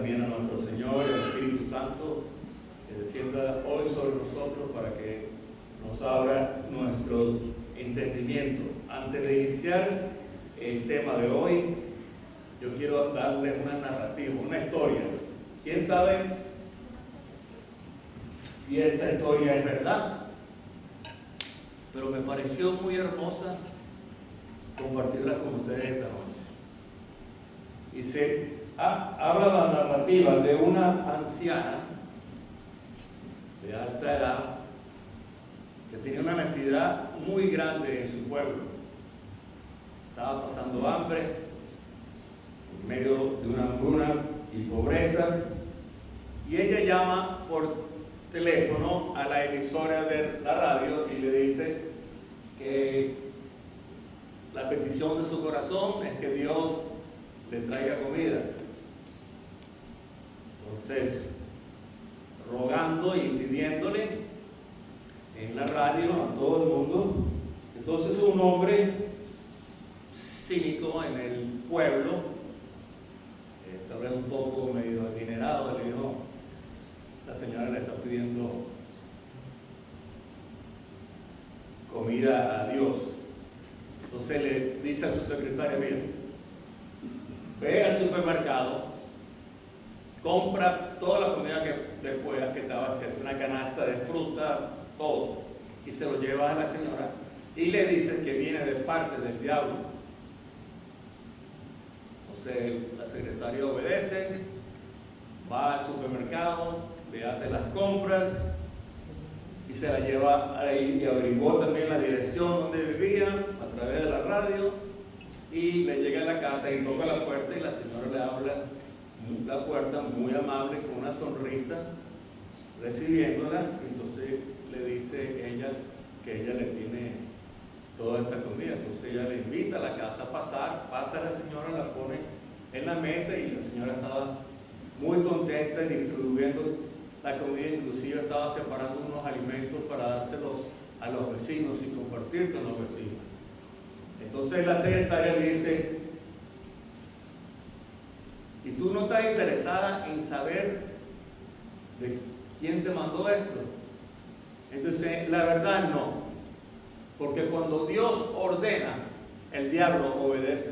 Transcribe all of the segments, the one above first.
también a nuestro Señor y al Espíritu Santo que descienda hoy sobre nosotros para que nos abra nuestros entendimientos. Antes de iniciar el tema de hoy, yo quiero darles una narrativa, una historia. ¿Quién sabe si esta historia es verdad? Pero me pareció muy hermosa compartirla con ustedes esta noche. Y habla la narrativa de una anciana de alta edad que tenía una necesidad muy grande en su pueblo. Estaba pasando hambre en medio de una hambruna y pobreza, y ella llama por teléfono a la emisora de la radio y le dice que la petición de su corazón es que Dios le traiga comida. Entonces, rogando y pidiéndole en la radio a todo el mundo. Entonces un hombre cínico en el pueblo, tal vez un poco medio adinerado, le dijo: la señora le está pidiendo comida a Dios. Entonces le dice a su secretaria: mira, ve al supermercado, compra toda la comida que puedas, que es una canasta de fruta, todo, y se lo lleva a la señora y le dice que viene de parte del diablo. Entonces la secretaria obedece, va al supermercado, le hace las compras y se la lleva ahí, y averiguó también la dirección donde vivía a través de la radio, y le llega a la casa y toca la puerta y la señora le habla la puerta muy amable, con una sonrisa, recibiéndola. Entonces le dice ella que ella le tiene toda esta comida. Entonces ella le invita a la casa a pasar, pasa a la señora, la pone en la mesa, y la señora estaba muy contenta distribuyendo la comida, inclusive estaba separando unos alimentos para dárselos a los vecinos y compartir con los vecinos. Entonces la secretaria dice: ¿y tú no estás interesada en saber de quién te mandó esto? Entonces, la verdad no, porque cuando Dios ordena, el diablo obedece.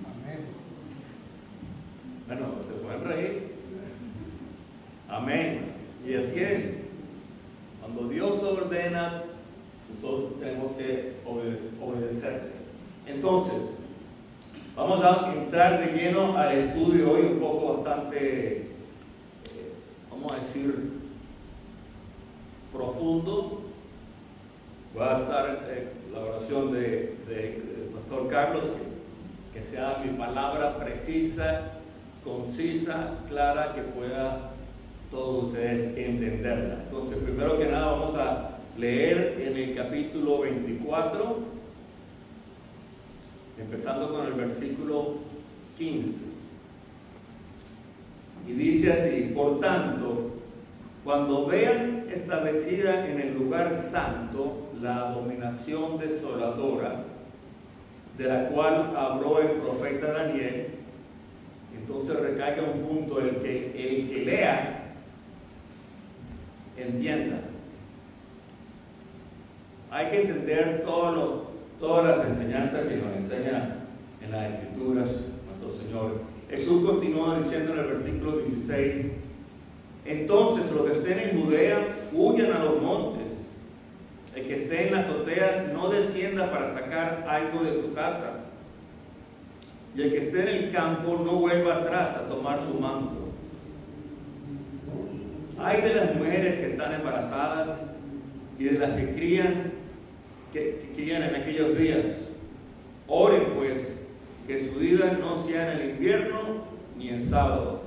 Amén. Bueno, se pueden reír. Amén. Y así es. Cuando Dios ordena, nosotros tenemos que obedecer. Entonces, vamos a entrar de lleno al estudio hoy, un poco bastante, vamos a decir, profundo. Va a estar la oración de Pastor Carlos, que sea mi palabra precisa, concisa, clara, que pueda todos ustedes entenderla. Entonces, primero que nada, vamos a leer en el capítulo 24, empezando con el versículo 15. Y dice así: por tanto, cuando vean establecida en el lugar santo la abominación desoladora, de la cual habló el profeta Daniel, entonces recaiga un punto: el que lea, entienda. Hay que entender todas las enseñanzas que nos enseña en las Escrituras nuestro Señor. Jesús continúa diciendo en el versículo 16: entonces los que estén en Judea huyan a los montes, el que esté en la azotea no descienda para sacar algo de su casa, y el que esté en el campo no vuelva atrás a tomar su manto. Ay de las mujeres que están embarazadas y de las que crían en aquellos días. Oren pues que su vida no sea en el invierno ni en sábado,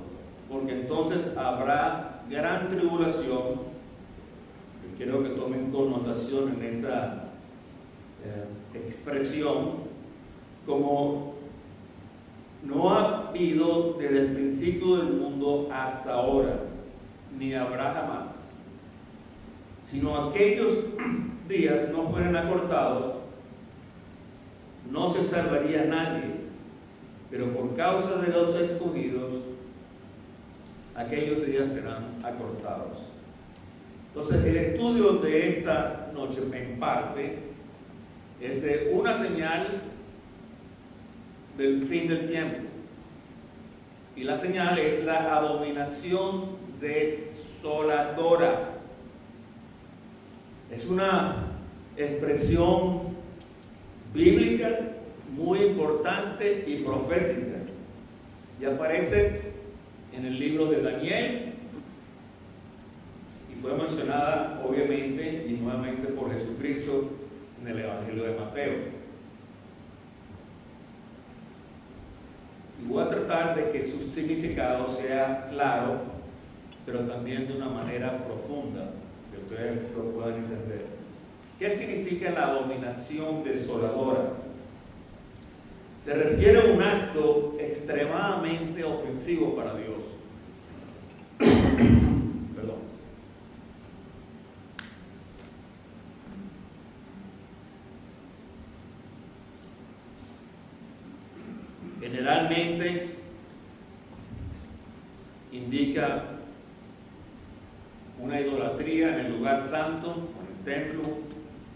porque entonces habrá gran tribulación. Y quiero que tomen connotación en esa expresión, como no ha habido desde el principio del mundo hasta ahora, ni habrá jamás, sino aquellos días no fueran acortados, no se salvaría nadie, pero por causa de los escogidos, aquellos días serán acortados. Entonces, el estudio de esta noche, en parte, es de una señal del fin del tiempo. Y la señal es la abominación desoladora. Es una expresión bíblica muy importante y profética. Y aparece en el libro de Daniel y fue mencionada obviamente y nuevamente por Jesucristo en el Evangelio de Mateo. Y voy a tratar de que su significado sea claro, pero también de una manera profunda, que ustedes lo puedan entender. ¿Qué significa la abominación desoladora? Se refiere a un acto extremadamente ofensivo para Dios. Perdón. Generalmente indica una idolatría en el lugar santo, en el templo,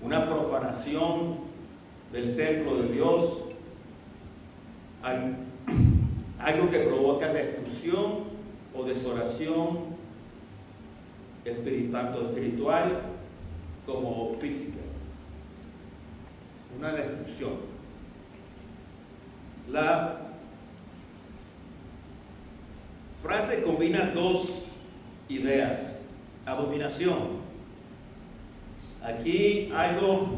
una profanación del templo de Dios, algo que provoca destrucción o desolación, tanto espiritual como física. Una destrucción. La frase combina dos ideas. Abominación. Aquí algo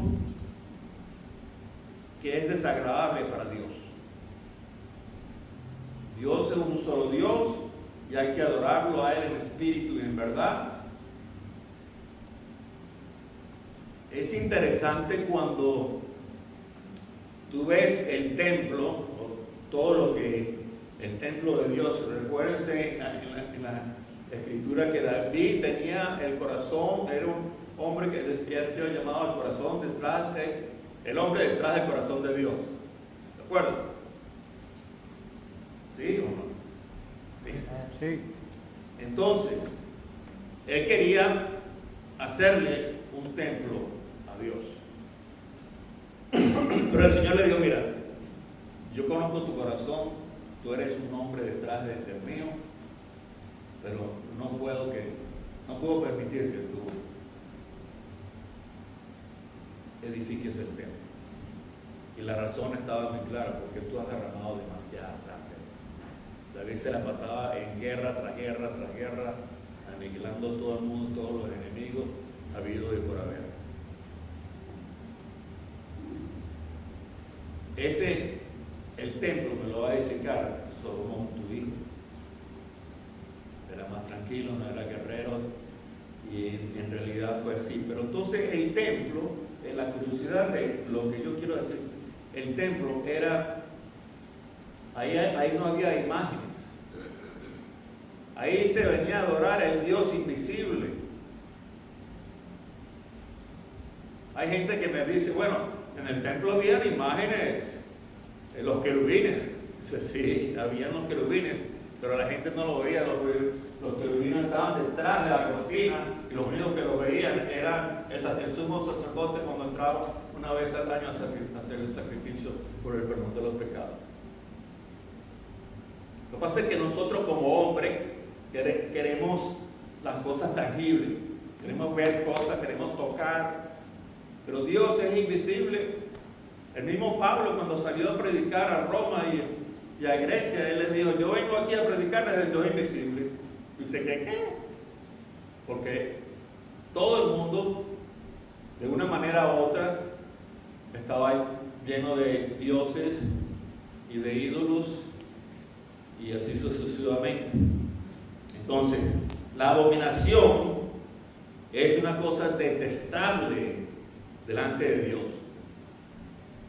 que es desagradable para Dios. Dios es un solo Dios y hay que adorarlo a Él en espíritu y en verdad. Es interesante cuando tú ves el templo, o todo lo que el templo de Dios. Recuérdense en la escritura que David tenía el corazón, era un hombre que decía ha sido llamado al corazón el hombre detrás del corazón de Dios. ¿De acuerdo? ¿Sí o no? Sí. Sí. Entonces, él quería hacerle un templo a Dios. Pero el Señor le dijo, mira, yo conozco tu corazón, tú eres un hombre detrás del mío, pero no puedo permitir que tú edifiques el templo. Y la razón estaba muy clara, porque tú has derramado demasiada sangre. David se la pasaba en guerra tras guerra tras guerra, aniquilando todo el mundo, todos los enemigos, habido y por haber. El templo me lo va a edificar Salomón, tu hijo. Era más tranquilo, no era guerrero, y en realidad fue así. Pero entonces el templo, en la curiosidad de lo que yo quiero decir, el templo era, ahí no había imágenes. Ahí se venía a adorar al Dios invisible. Hay gente que me dice, bueno, en el templo había imágenes, los querubines. Dice, sí, habían los querubines, pero la gente no lo veía. Los querubines estaban detrás de la cortina y los únicos que lo veían eran el sumo sacerdote cuando entraba una vez al año a hacer el sacrificio por el perdón de los pecados. Lo que pasa es que nosotros como hombres queremos las cosas tangibles, queremos ver cosas, queremos tocar, pero Dios es invisible. El mismo Pablo, cuando salió a predicar a Roma y a Grecia, él les dijo, yo vengo aquí a predicar desde el Dios invisible. Y dice, ¿qué? Porque todo el mundo, de una manera u otra, estaba lleno de dioses y de ídolos, y así sucesivamente. Entonces, la abominación es una cosa detestable delante de Dios,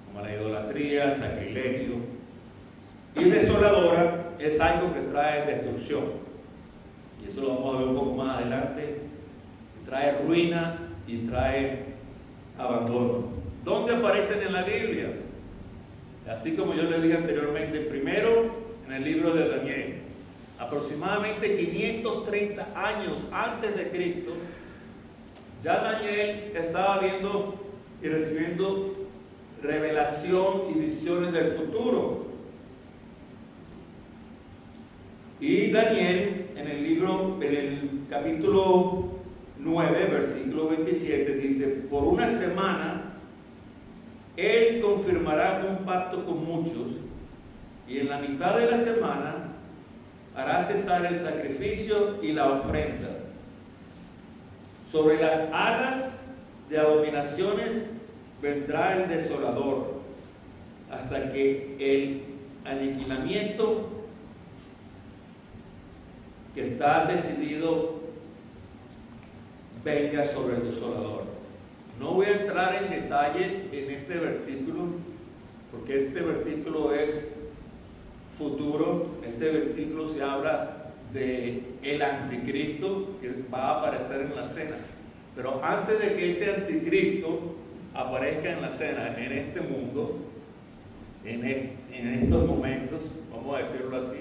como la idolatría, sacrilegio, y desoladora es algo que trae destrucción, y eso lo vamos a ver un poco más adelante. Trae ruina y trae abandono. ¿Dónde aparecen en la Biblia? Así como yo le dije anteriormente, primero en el libro de Daniel, aproximadamente 530 años antes de Cristo, ya Daniel estaba viendo y recibiendo revelación y visiones del futuro. Y Daniel, en el capítulo 9, versículo 27, dice: por una semana él confirmará un pacto con muchos, y en la mitad de la semana hará cesar el sacrificio y la ofrenda. Sobre las alas de abominaciones vendrá el desolador, hasta que el aniquilamiento que está decidido venga sobre el desolador. No voy a entrar en detalle en este versículo, porque este versículo es futuro. Este versículo se habla de el anticristo que va a aparecer en la cena. Pero antes de que ese anticristo aparezca en la cena, en este mundo, en estos momentos, vamos a decirlo así,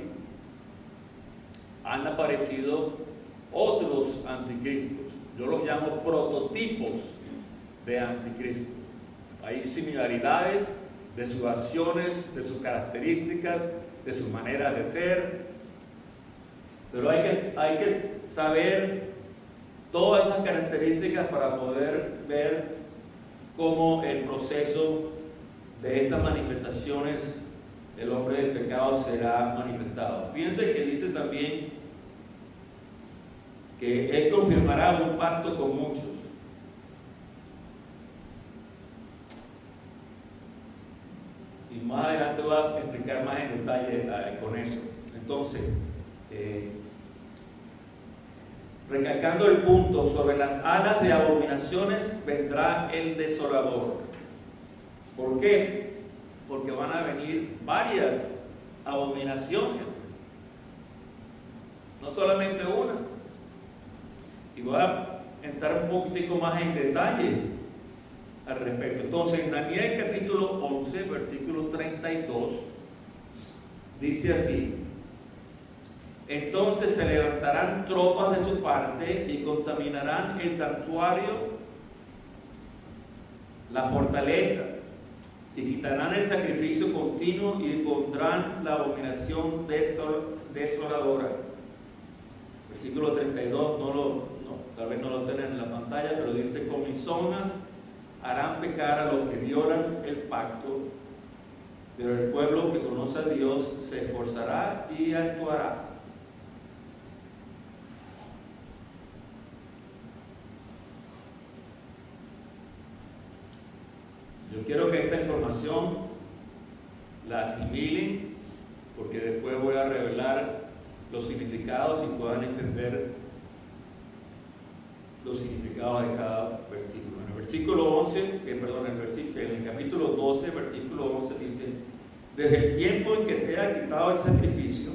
han aparecido otros anticristos. Yo los llamo prototipos de anticristo. Hay similaridades de sus acciones, de sus características, de su manera de ser, pero hay que saber todas esas características para poder ver cómo el proceso de estas manifestaciones del hombre del pecado será manifestado. Fíjense que dice también que él confirmará un pacto con muchos. Y más adelante voy a explicar más en detalle con eso. Entonces, recalcando el punto, sobre las alas de abominaciones vendrá el desolador. ¿Por qué? Porque van a venir varias abominaciones, no solamente una. Y voy a entrar un poquitico más en detalle al respecto. Entonces, en Daniel capítulo 11, versículo 32, dice así: entonces se levantarán tropas de su parte y contaminarán el santuario, la fortaleza, y quitarán el sacrificio continuo y pondrán la abominación desoladora. Versículo 32, tal vez no lo tienen en la pantalla, pero dice: con mis zonas harán pecar a los que violan el pacto, pero el pueblo que conoce a Dios se esforzará y actuará. Yo quiero que esta información la asimilen, porque después voy a revelar los significados y puedan entender los significados de cada versículo. En el versículo 11, en el capítulo 12, versículo 11 dice: desde el tiempo en que se ha quitado el sacrificio,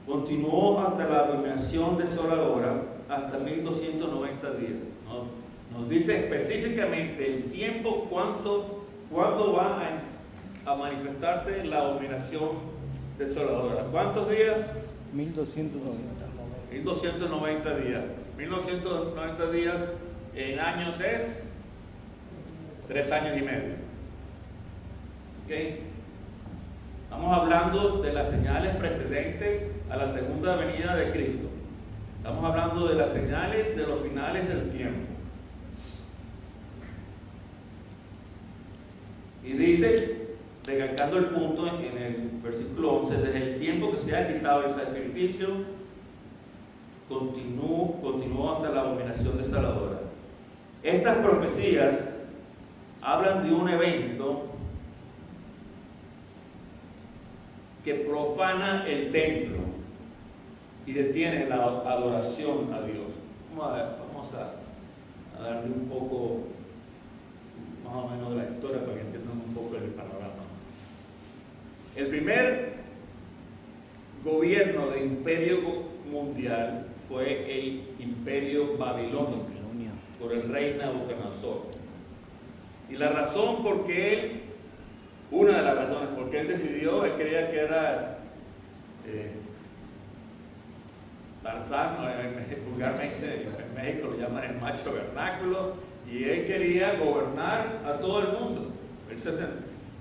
continuó hasta la abominación desoladora, hasta 1290 días. Nos dice específicamente el tiempo, cuándo va a manifestarse la abominación desoladora. ¿Cuántos días? 1290. 1290 días. 1290 días en años es 3 años y medio. ¿Ok? Estamos hablando de las señales precedentes a la segunda venida de Cristo. Estamos hablando de las señales de los finales del tiempo. Y dice, recalcando el punto en el versículo 11, desde el tiempo que se ha quitado el sacrificio, continuó hasta la abominación desoladora. Estas profecías hablan de un evento que profana el templo y detiene la adoración a Dios. Vamos a darle un poco más o menos de la historia para que entiendan un poco el panorama. El primer gobierno de imperio mundial fue el imperio babilónico por el rey Nabucodonosor. Y la razón por qué él Una de las razones porque él creía que era Tarzán, vulgarmente en México lo llaman el macho vernáculo, y él quería gobernar a todo el mundo. Él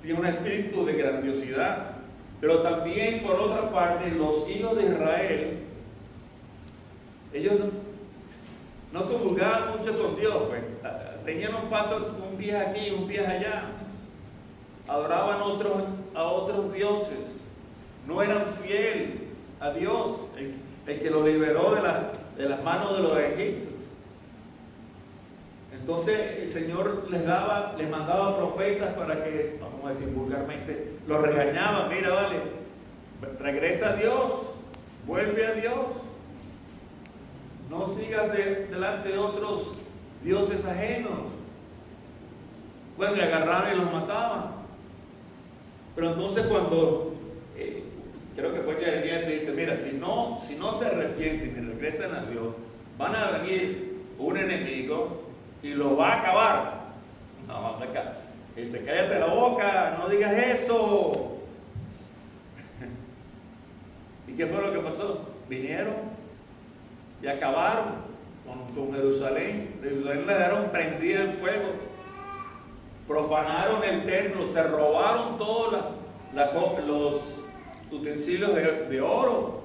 tenía un espíritu de grandiosidad, pero también por otra parte los hijos de Israel, ellos no comulgaban mucho con Dios, pues. Tenían un pie aquí, un pie allá, adoraban a otros dioses, no eran fieles a Dios, el que los liberó de las manos de los egipcios. Entonces el Señor les mandaba profetas para que, vamos a decir vulgarmente, los regañaban. Mira, vale, regresa a Dios, vuelve a Dios, no sigas delante de otros dioses ajenos. Bueno, le agarraban y los mataban. Pero entonces cuando, creo que fue Jeremías, dice, mira, si no se arrepienten y regresan a Dios, van a venir un enemigo y lo va a acabar. No, vamos acá. Dice, cállate la boca, no digas eso. ¿Y qué fue lo que pasó? Vinieron y acabaron con Jerusalén. Jerusalén la dejaron prendida en fuego. Profanaron el templo, se robaron todos los utensilios de oro,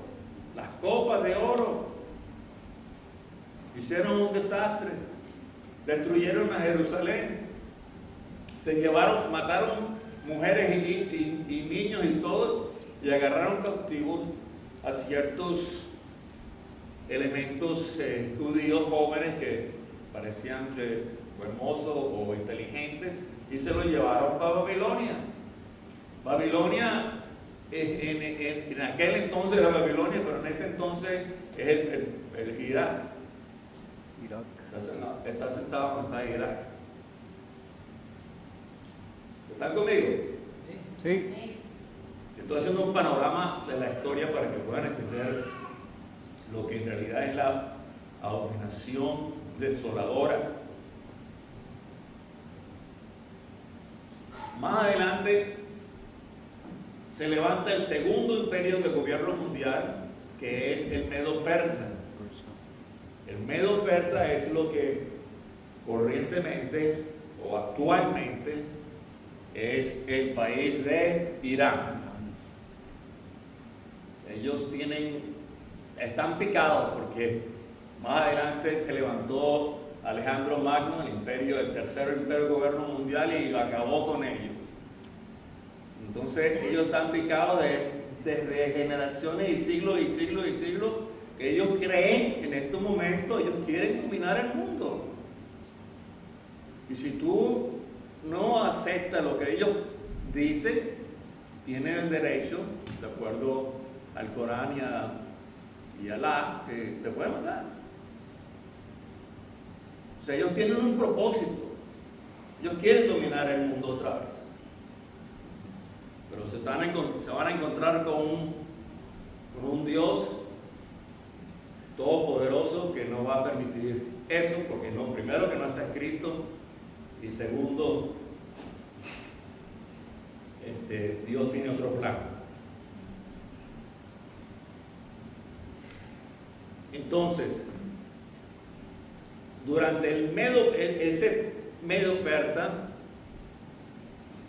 las copas de oro. Hicieron un desastre. Destruyeron a Jerusalén, mataron mujeres y niños y todo, y agarraron cautivos a ciertos elementos judíos jóvenes que parecían hermosos o inteligentes, y se los llevaron para Babilonia. Babilonia, en aquel entonces era Babilonia, pero en este entonces es el Irak. Está sentado donde está Irak. ¿Están conmigo? Sí. Estoy haciendo un panorama de la historia para que puedan entender lo que en realidad es la abominación desoladora. Más adelante se levanta el segundo imperio de gobierno mundial, que es el Medo-Persa. El Medo-Persa es lo que corrientemente o actualmente es el país de Irán. Ellos están picados porque más adelante se levantó Alejandro Magno, el tercer imperio de gobierno mundial, y acabó con ellos. Entonces ellos están picados desde generaciones y siglos y siglos y siglos. Ellos creen en estos momentos, ellos quieren dominar el mundo. Y si tú no aceptas lo que ellos dicen, tienen el derecho, de acuerdo al Corán y a Alá, que te pueden matar. O sea, ellos tienen un propósito. Ellos quieren dominar el mundo otra vez. Pero se van a encontrar con un Dios todopoderoso que no va a permitir eso, porque primero que no está escrito, y segundo, Dios tiene otro plan. Entonces, durante ese Medo Persa,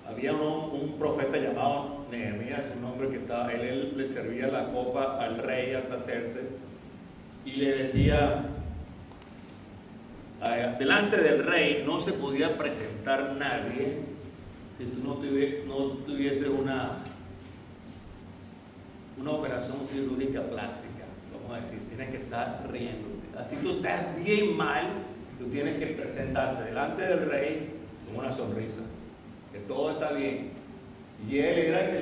había un profeta llamado Nehemías, un hombre que él le servía la copa al rey Artaxerxes, y le decía, delante del rey no se podía presentar nadie si tú no tuvieses una operación cirúrgica plástica, vamos a decir, tienes que estar riéndote. Así tú estás bien mal, tú tienes que presentarte delante del rey con una sonrisa, que todo está bien. Y él era el que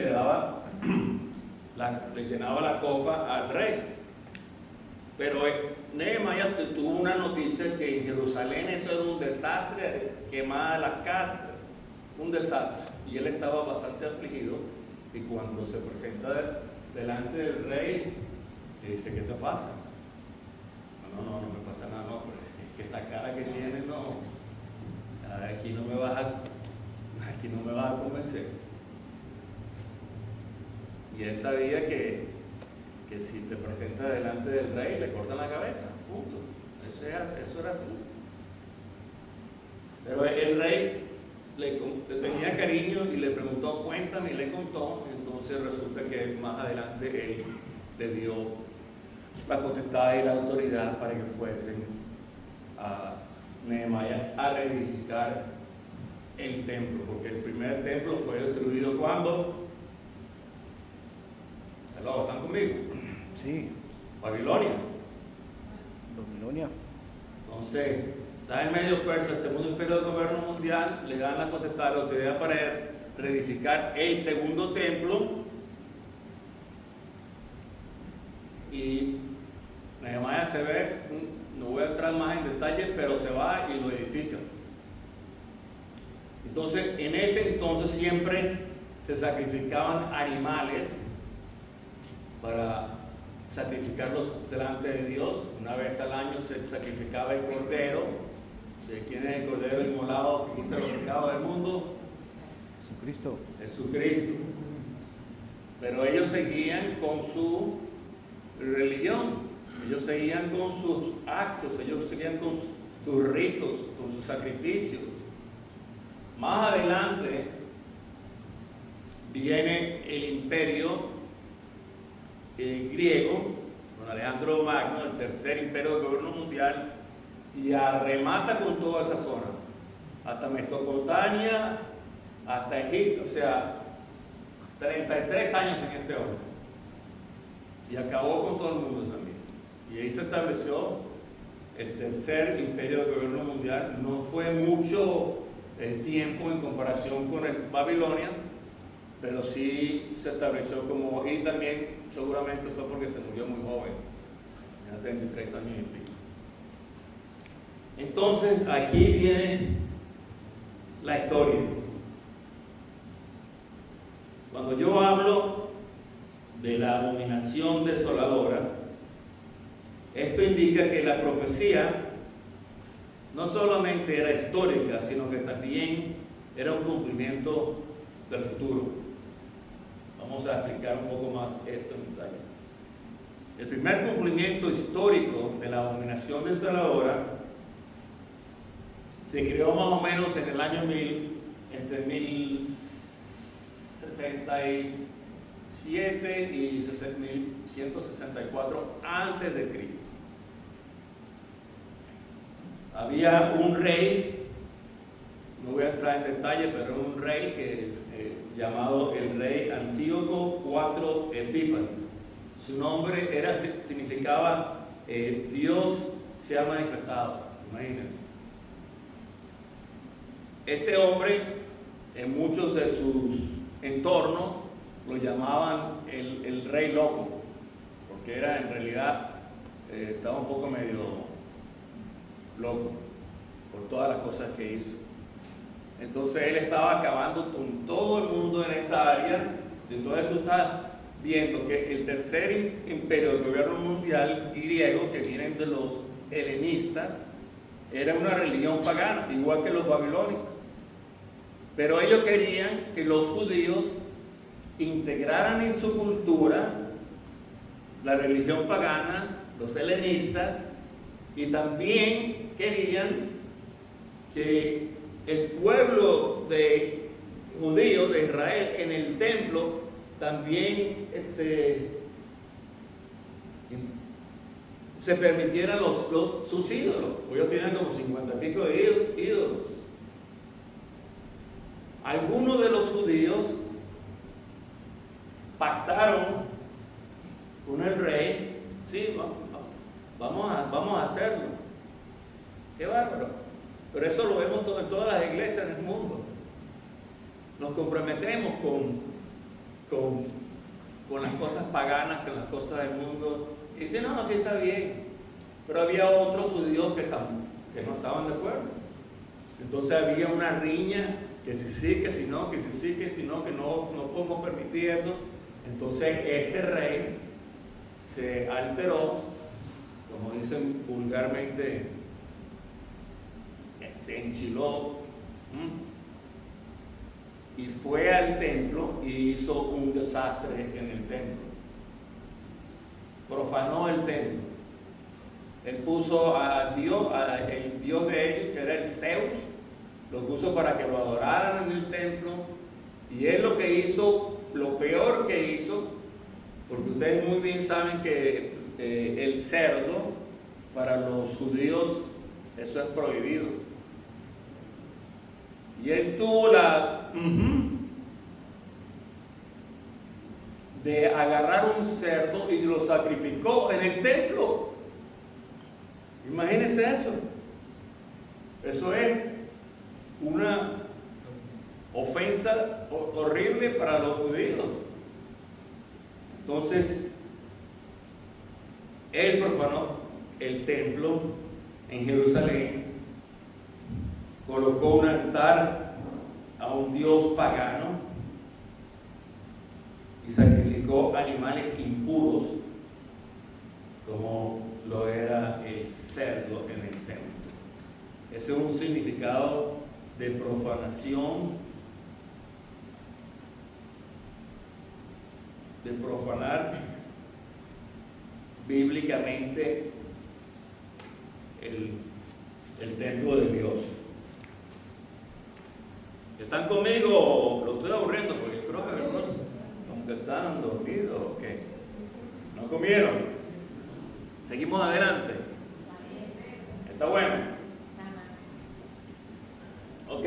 le llenaba la copa al rey. Pero Nehemías tuvo una noticia que en Jerusalén eso era un desastre, quemadas las casas, un desastre. Y él estaba bastante afligido, y cuando se presenta delante del rey, le dice, ¿qué te pasa? No me pasa nada, no, pero es que esa cara que tienes, no, aquí no me vas a convencer. Y él sabía que si te presentas delante del rey, le cortan la cabeza, punto. Eso era así. Pero el rey le tenía cariño y le preguntó, cuéntame, y le contó. Entonces resulta que más adelante él le dio la potestad y la autoridad para que fuesen a Nehemías a reedificar el templo, porque el primer templo fue destruido cuando. Hello, ¿están conmigo? Sí, Babilonia. Babilonia. Entonces, da el medio persa, el segundo imperio del gobierno mundial, le dan la potestad, la autoridad para reedificar el segundo templo. Y Nehemías se ve, no voy a entrar más en detalle, pero se va y lo edifica. Entonces, en ese entonces siempre se sacrificaban animales para sacrificarlos delante de Dios. Una vez al año se sacrificaba el cordero. ¿De quién es el cordero inmolado que quita los pecados del mundo? Jesucristo. Jesucristo. Pero ellos seguían con su religión, ellos seguían con sus actos, ellos seguían con sus ritos, con sus sacrificios. Más adelante viene el imperio griego, con Alejandro Magno, el tercer imperio del gobierno mundial, y arremata con toda esa zona, hasta Mesopotamia, hasta Egipto, o sea, 33 años tenía este hombre, y acabó con todo el mundo también. Y ahí se estableció el tercer imperio del gobierno mundial. No fue mucho tiempo en comparación con el Babilonia, pero sí se estableció como, y también seguramente fue porque se murió muy joven, ya 33 años y pico. Entonces aquí viene la historia. Cuando yo hablo de la abominación desoladora, esto indica que la profecía no solamente era histórica, sino que también era un cumplimiento del futuro. Vamos a explicar un poco más esto en detalle. El primer cumplimiento histórico de la abominación desoladora se creó más o menos en el año 1000, entre 1067 y 1164 antes de Cristo. Había un rey, no voy a entrar en detalle, pero era un rey que llamado el rey Antíoco IV Epífanes. Su nombre significaba Dios se ha manifestado. Imagínense. Este hombre, en muchos de sus entornos, lo llamaban el rey loco, porque era en realidad, estaba un poco medio loco por todas las cosas que hizo. Entonces él estaba acabando con todo el mundo en esa área. Entonces tú estás viendo que el tercer imperio del gobierno mundial griego, que vienen de los helenistas, era una religión pagana, igual que los babilónicos. Pero ellos querían que los judíos integraran en su cultura la religión pagana, los helenistas, y también querían que el pueblo de judío de Israel en el templo también se permitieran sus ídolos. Ellos tienen como 50 y pico de ídolos. Algunos de los judíos pactaron con el rey, sí, vamos a hacerlo. Qué bárbaro. Pero eso lo vemos en todas las iglesias en el mundo. Nos comprometemos con las cosas paganas, con las cosas del mundo. Y dicen, no, así está bien. Pero había otros judíos que no estaban de acuerdo. Entonces había una riña, que si sí, que si no, que si sí, que si no, que no podemos permitir eso. Entonces este rey se alteró, como dicen vulgarmente, se enchiló, y fue al templo y hizo un desastre en el templo. Profanó el templo. Él puso a Dios, el Dios de ellos, que era el Zeus, lo puso para que lo adoraran en el templo. Y él lo que hizo, lo peor que hizo, porque ustedes muy bien saben que el cerdo, para los judíos, eso es prohibido. Y él tuvo de agarrar un cerdo y lo sacrificó en el templo. Imagínense eso. Eso es una ofensa horrible para los judíos. Entonces, él profanó el templo en Jerusalén, colocó un altar a un dios pagano y sacrificó animales impuros, como lo era el cerdo en el templo. Ese es un significado de profanación, de profanar bíblicamente el templo de Dios. ¿Están conmigo? Lo estoy aburriendo porque creo que algunos están dormidos o qué. ¿No comieron? Seguimos adelante. ¿Está bueno? Ok.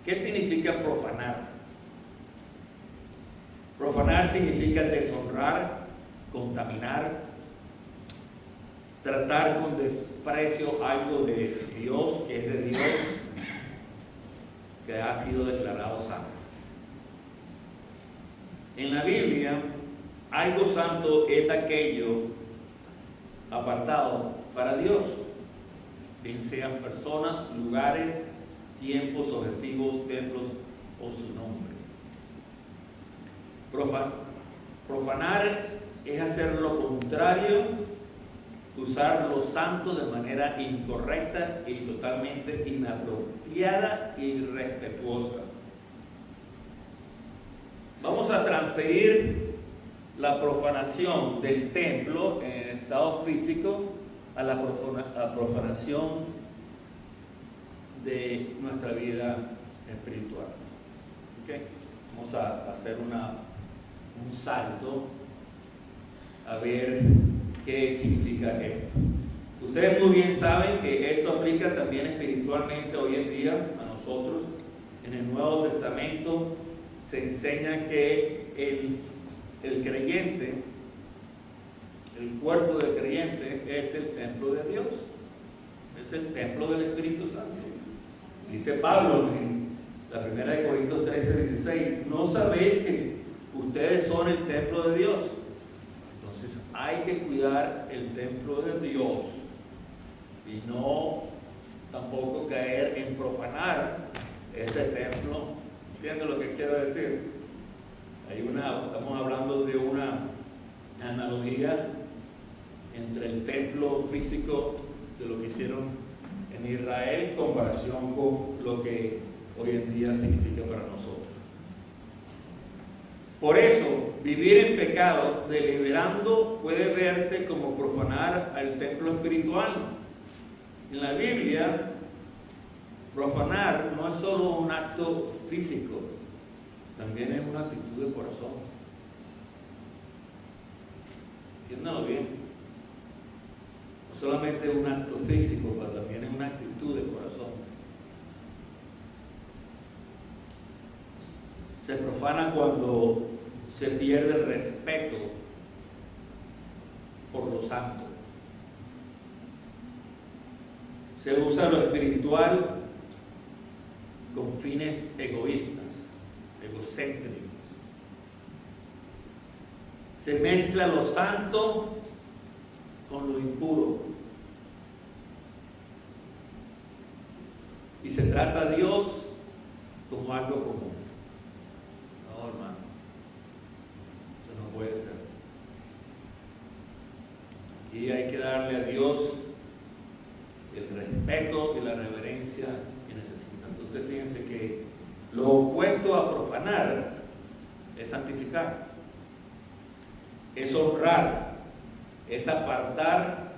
¿Qué significa profanar? Profanar significa deshonrar, contaminar, tratar con desprecio algo de Dios, que es de Dios, que ha sido declarado santo. En la Biblia, algo santo es aquello apartado para Dios, bien sean personas, lugares, tiempos, objetivos, templos o su nombre. Profanar es hacer lo contrario, usar lo santo de manera incorrecta y totalmente inapropiada y irrespetuosa. Vamos a transferir la profanación del templo en el estado físico a la profanación de nuestra vida espiritual. ¿Okay? Vamos a hacer un salto a ver qué significa esto. Ustedes muy bien saben que esto aplica también espiritualmente hoy en día a nosotros. En el Nuevo Testamento se enseña que el creyente, el cuerpo del creyente es el templo de Dios, es el templo del Espíritu Santo. Dice Pablo en la primera de Corintios 13:16, ¿no sabéis que ustedes son el templo de Dios? Entonces hay que cuidar el templo de Dios y no tampoco caer en profanar ese templo. ¿Entienden lo que quiero decir? Estamos hablando de una analogía entre el templo físico de lo que hicieron en Israel en comparación con lo que hoy en día significa para nosotros. Por eso, vivir en pecado deliberando puede verse como profanar al templo espiritual. En la Biblia, profanar no es solo un acto físico, también es una actitud de corazón. Entiéndanlo bien. No solamente es un acto físico, pero también es una actitud de corazón. Se profana cuando se pierde el respeto por lo santo. Se usa lo espiritual con fines egoístas, egocéntricos. Se mezcla lo santo con lo impuro. Y se trata a Dios como algo común. No, hermano. Eso no puede ser. Y hay que darle a Dios el respeto y la reverencia que necesitan. Entonces fíjense que lo opuesto a profanar es santificar, es honrar, es apartar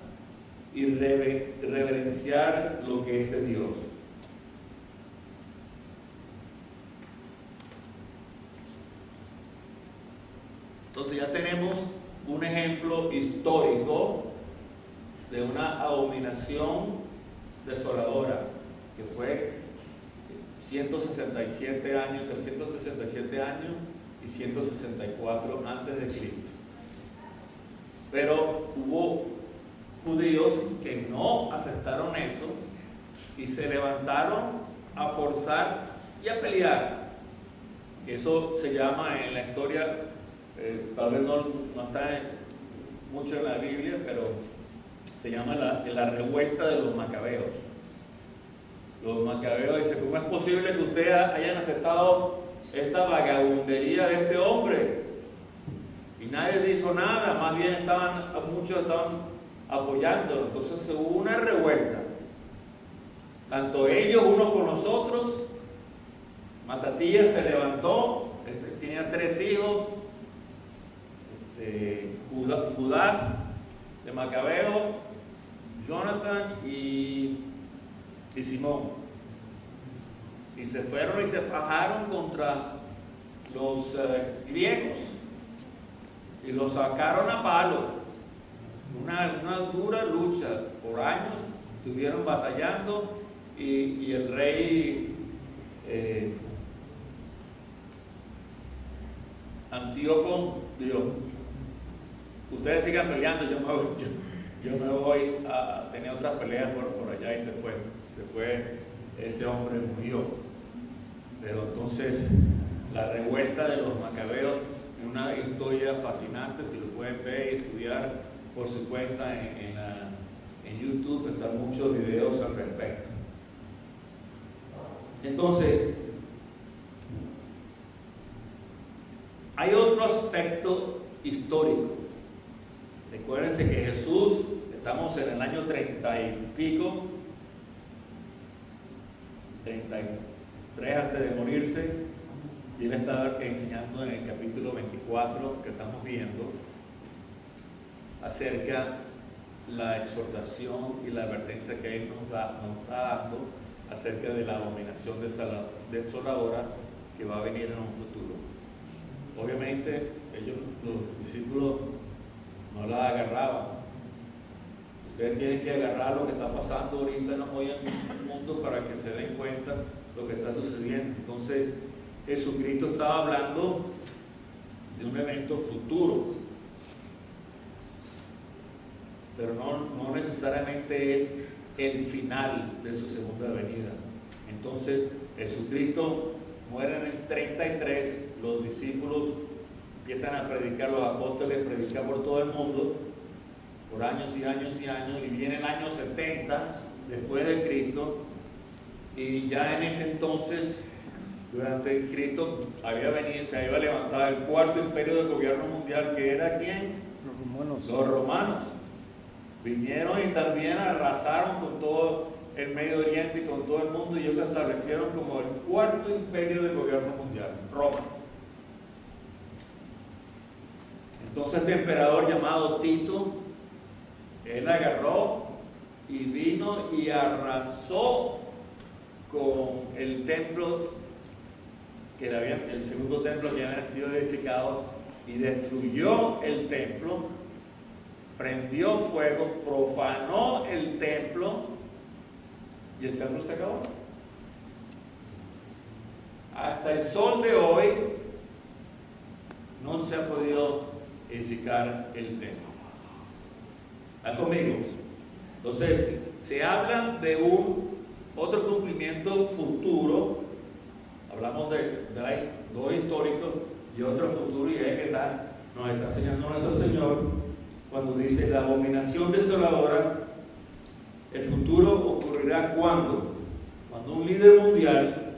y reverenciar lo que es de Dios. Entonces ya tenemos un ejemplo histórico de una abominación desoladora que fue 167 años, 367 años y 164 antes de Cristo. Pero hubo judíos que no aceptaron eso y se levantaron a forzar y a pelear. Eso se llama en la historia, tal vez no está mucho en la Biblia, pero se llama la revuelta de los macabeos. Los macabeos dicen: ¿cómo es posible que ustedes hayan aceptado esta vagabundería de este hombre? Y nadie hizo nada, más bien muchos estaban apoyándolo. Entonces hubo una revuelta, tanto ellos unos con los otros. Matatías se levantó, tenía 3 hijos, Judás de Macabeo, Jonathan y Simón, y se fueron y se fajaron contra los griegos y los sacaron a palo. Una dura lucha, por años estuvieron batallando, y el rey Antíoco dijo: ustedes sigan peleando, yo me voy a tener otras peleas por allá, y se fue. Después ese hombre murió. Pero entonces la revuelta de los macabeos es una historia fascinante. Si lo pueden ver y estudiar por su cuenta en YouTube, están muchos videos al respecto. Entonces, hay otro aspecto histórico. Recuérdense que Jesús, estamos en el año 30 y pico, 33 antes de morirse, y él está enseñando en el capítulo 24 que estamos viendo acerca la exhortación y la advertencia que él nos está dando acerca de la abominación desoladora que va a venir en un futuro. Obviamente los discípulos no la agarraban. Ustedes tienen que agarrar lo que está pasando ahorita hoy en el mundo para que se den cuenta de lo que está sucediendo. Entonces Jesucristo estaba hablando de un evento futuro, pero no necesariamente es el final de su segunda venida. Entonces Jesucristo muere en el 33, los discípulos empiezan a predicar, los apóstoles predican por todo el mundo por años y años y años, y viene el año 70 después de Cristo, y ya en ese entonces, durante Cristo, se había levantado el 4º imperio de gobierno mundial, que era ¿quién? Los romanos. Vinieron y también arrasaron con todo el Medio Oriente y con todo el mundo, y ellos se establecieron como el 4º imperio del gobierno mundial, Roma. Entonces este emperador llamado Tito, él agarró y vino y arrasó con el templo, el segundo templo que había sido edificado, y destruyó el templo, prendió fuego, profanó el templo, y el templo se acabó. Hasta el sol de hoy no se ha podido edificar el templo. ¿Están conmigo? Entonces, se habla de otro cumplimiento futuro. Hablamos de dos históricos y otro futuro, y es que nos está enseñando nuestro Señor cuando dice: la abominación desoladora, el futuro ocurrirá cuando un líder mundial,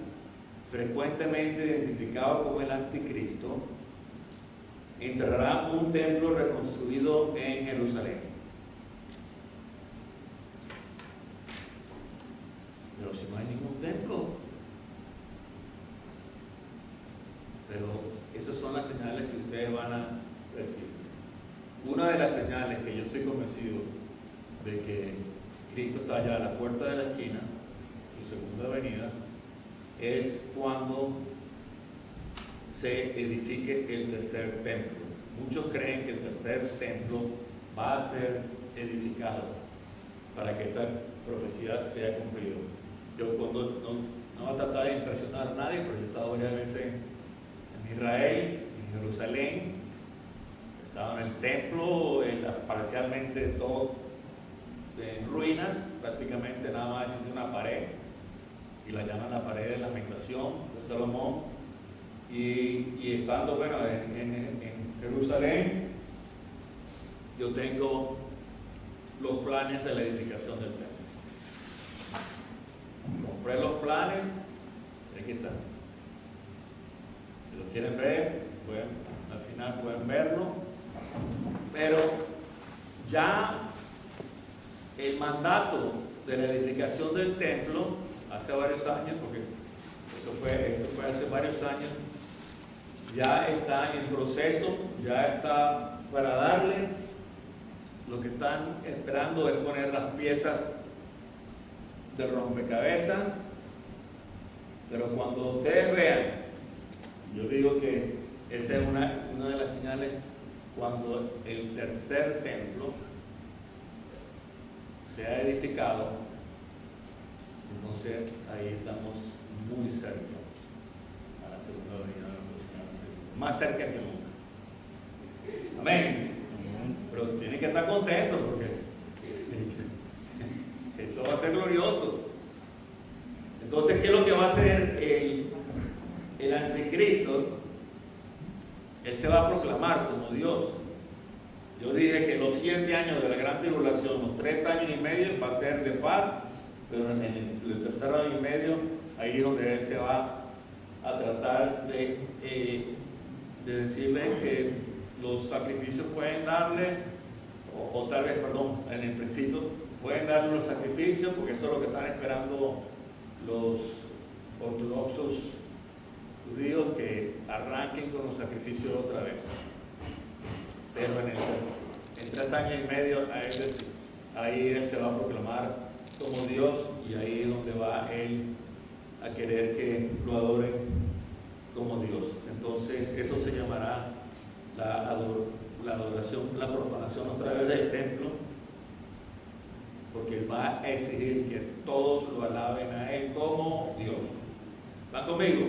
frecuentemente identificado como el anticristo, entrará un templo reconstruido en Jerusalén. no hay ningún templo. Pero esas son las señales que ustedes van a recibir. Una de las señales que yo estoy convencido de que Cristo está allá a la puerta de la esquina, su segunda venida, es cuando se edifique el tercer templo. Muchos creen que el tercer templo va a ser edificado para que esta profecía sea cumplida. Yo cuando no voy a tratar de impresionar a nadie, pero yo he estado varias veces en Israel, en Jerusalén, he estado en el templo, parcialmente todo en ruinas, prácticamente nada más de una pared, y la llaman la pared de lamentación de Salomón. Y estando, bueno, en Jerusalén, yo tengo los planes de la edificación del templo. Compré los planes, aquí están. Si lo quieren ver, al final pueden verlo. Pero ya el mandato de la edificación del templo, hace varios años, porque esto fue hace varios años, ya está en proceso, ya está para darle. Lo que están esperando es poner las piezas de rompecabezas, pero cuando ustedes vean, yo digo que esa es una de las señales, cuando el tercer templo sea edificado, entonces ahí estamos muy cerca a la segunda venida de nuestro Señor, más cerca que nunca. Amén. Pero tienen que estar contentos porque eso va a ser glorioso. Entonces, ¿qué es lo que va a hacer el anticristo? Él se va a proclamar como Dios. Yo dije que los 7 años de la gran tribulación, los 3 años y medio va a ser de paz, pero en el tercer año y medio, ahí es donde él se va a tratar de decirle que los sacrificios pueden darle, o tal vez, perdón, en el principio, pueden darle los sacrificios, porque eso es lo que están esperando los ortodoxos judíos, que arranquen con los sacrificios otra vez. Pero en 3 años y medio, ahí él se va a proclamar como Dios, y ahí es donde va él a querer que lo adoren como Dios. Entonces, eso se llamará la adoración, la profanación otra vez del templo, porque él va a exigir que todos lo alaben a él como Dios. ¿Van conmigo?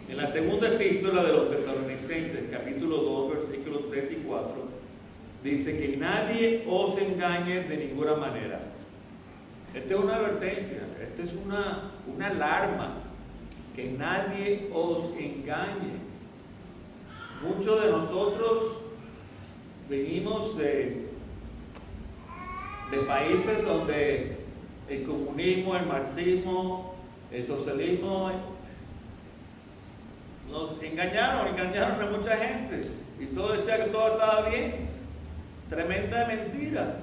En la segunda epístola de los Tesalonicenses, capítulo 2, versículos 3 y 4, dice que nadie os engañe de ninguna manera. Esta es una advertencia, esta es una alarma, que nadie os engañe. Muchos de nosotros venimos de países donde el comunismo, el marxismo, el socialismo nos engañaron a mucha gente, y todo decía que todo estaba bien. Tremenda mentira.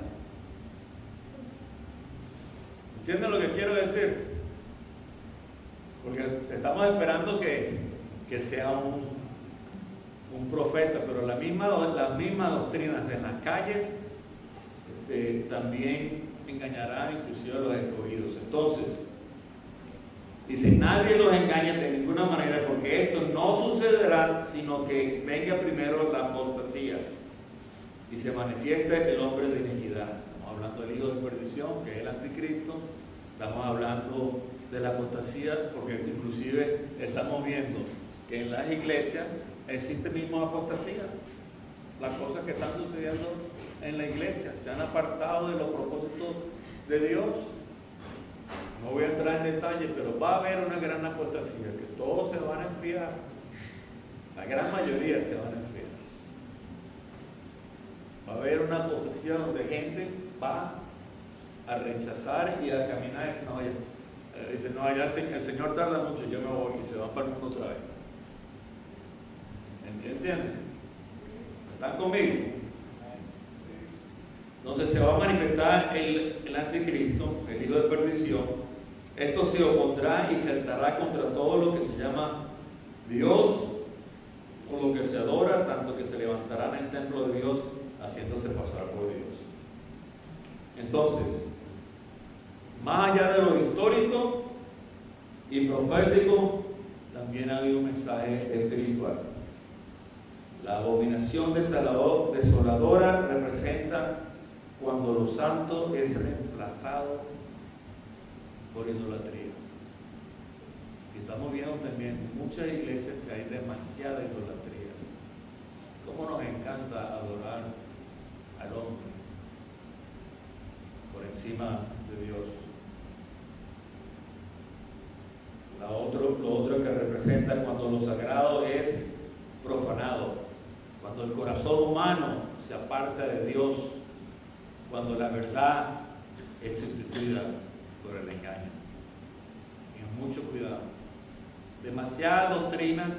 ¿Entienden lo que quiero decir? Porque estamos esperando que sea un profeta, pero las mismas doctrinas en las calles también engañarán inclusive a los escogidos. Entonces, dice, nadie los engaña de ninguna manera, porque esto no sucederá sino que venga primero la apostasía y se manifieste el hombre de iniquidad. Estamos hablando del hijo de perdición, que es el anticristo. Estamos hablando de la apostasía, porque inclusive estamos viendo que en las iglesias existe mismo apostasía. Las cosas que están sucediendo en la iglesia se han apartado de los propósitos de Dios. No voy a entrar en detalle, pero va a haber una gran apostasía, que todos se van a enfriar. La gran mayoría se van a enfriar. Va a haber una apostasía donde gente va a rechazar y a caminar y dice, no, ya el Señor tarda mucho, yo me voy, y se van para el mundo otra vez. ¿Entienden? ¿Están conmigo? Entonces se va a manifestar el anticristo, el hijo de perdición, Esto se opondrá y se alzará contra todo lo que se llama Dios o lo que se adora, tanto que se levantará en el templo de Dios haciéndose pasar por Dios. Entonces, más allá de lo histórico y profético, también hay un mensaje espiritual. La abominación desoladora representa cuando lo santo es reemplazado por idolatría. Y estamos viendo también muchas iglesias que hay demasiada idolatría. ¿Cómo nos encanta adorar al hombre por encima de Dios? Lo otro que representa cuando lo sagrado es profanado, cuando el corazón humano se aparta de Dios, cuando la verdad es sustituida por el engaño. Tengan mucho cuidado. Demasiadas doctrinas,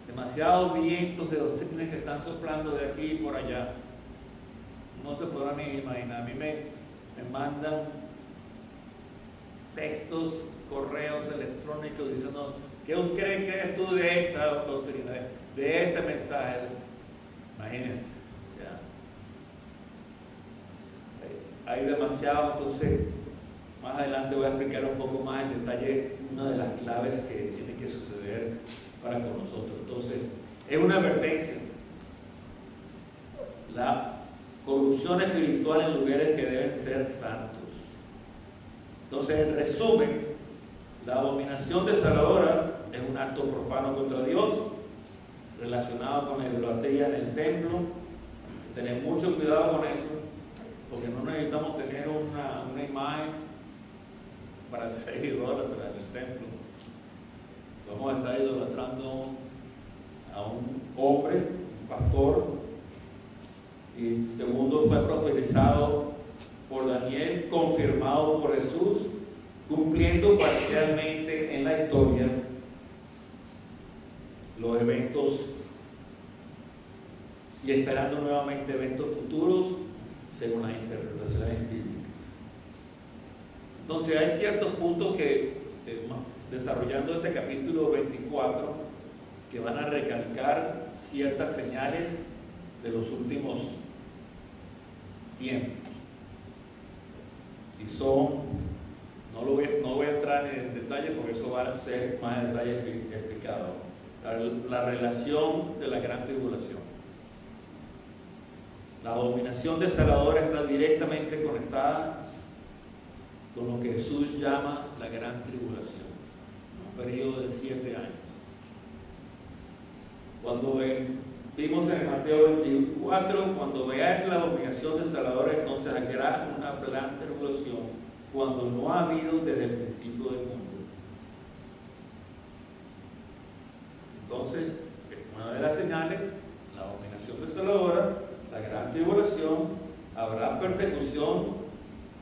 demasiados vientos de doctrinas que están soplando de aquí y por allá. No se podrán ni imaginar. A mí me mandan textos, correos electrónicos diciendo: ¿qué crees tú de esta doctrina, de este mensaje? Imagínense. Hay demasiado. Entonces, más adelante voy a explicar un poco más en detalle una de las claves que tiene que suceder para con nosotros. Entonces, es una advertencia. La corrupción espiritual en lugares que deben ser santos. Entonces, en resumen, la abominación desoladora es un acto profano contra Dios, relacionado con la idolatría en el templo. Tener mucho cuidado con eso, porque no necesitamos tener una imagen para ser idólatras en el templo. Vamos a estar idolatrando a un hombre, un pastor, y segundo, fue profetizado por Daniel, confirmado por Jesús, cumpliendo parcialmente en la historia los eventos y esperando nuevamente eventos futuros según las interpretaciones bíblicas. Entonces hay ciertos puntos que, desarrollando este capítulo 24, que van a recalcar ciertas señales de los últimos tiempos. Y son, no voy a entrar en detalle porque eso va a ser más en detalle explicado. La relación de la gran tribulación. La abominación desoladora está directamente conectada con lo que Jesús llama la gran tribulación, un periodo de 7 años. Cuando vimos en Mateo 24, cuando veáis la abominación desoladora, entonces habrá una gran tribulación, cuando no ha habido desde el principio del mundo. Entonces, una de las señales, la abominación desoladora, la gran tribulación, habrá persecución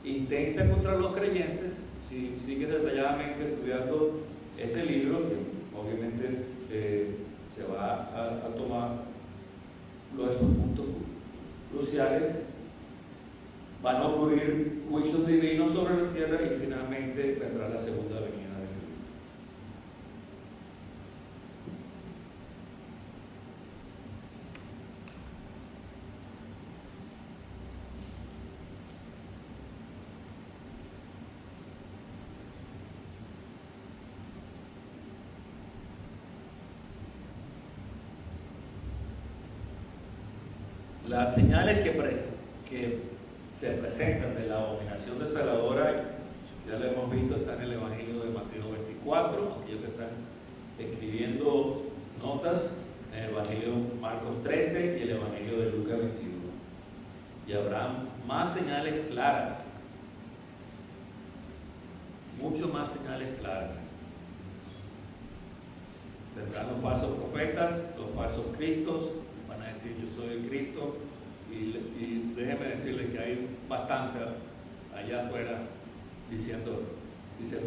intensa contra los creyentes. Si sigues detalladamente estudiando este libro, que obviamente se va a tomar esos puntos cruciales, van a ocurrir juicios divinos sobre la tierra y finalmente vendrá la segunda venida de Cristo. Las señales que se presentan de la abominación desoladora, ya lo hemos visto, está en el Evangelio de Mateo 24, aquellos que están escribiendo notas, en el Evangelio de Marcos 13 y el Evangelio de Lucas 21. Y habrá más señales claras, mucho más señales claras. Vendrán los falsos profetas, los falsos cristos, van a decir: yo soy el Cristo, y déjenme decirles que hay bastante allá afuera diciendo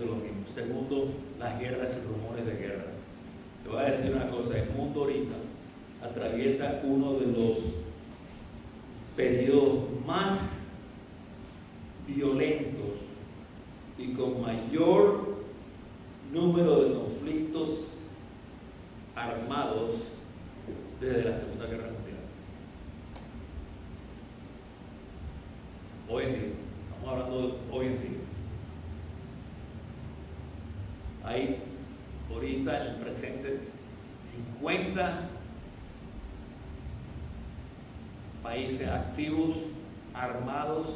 lo mismo. Segundo, las guerras y rumores de guerra. Te voy a decir una cosa: el mundo ahorita atraviesa uno de los periodos más violentos y con mayor número de conflictos armados desde la Segunda Guerra Mundial. Hoy en día, estamos hablando de hoy en día. Hay ahorita en el presente 50 países activos, armados,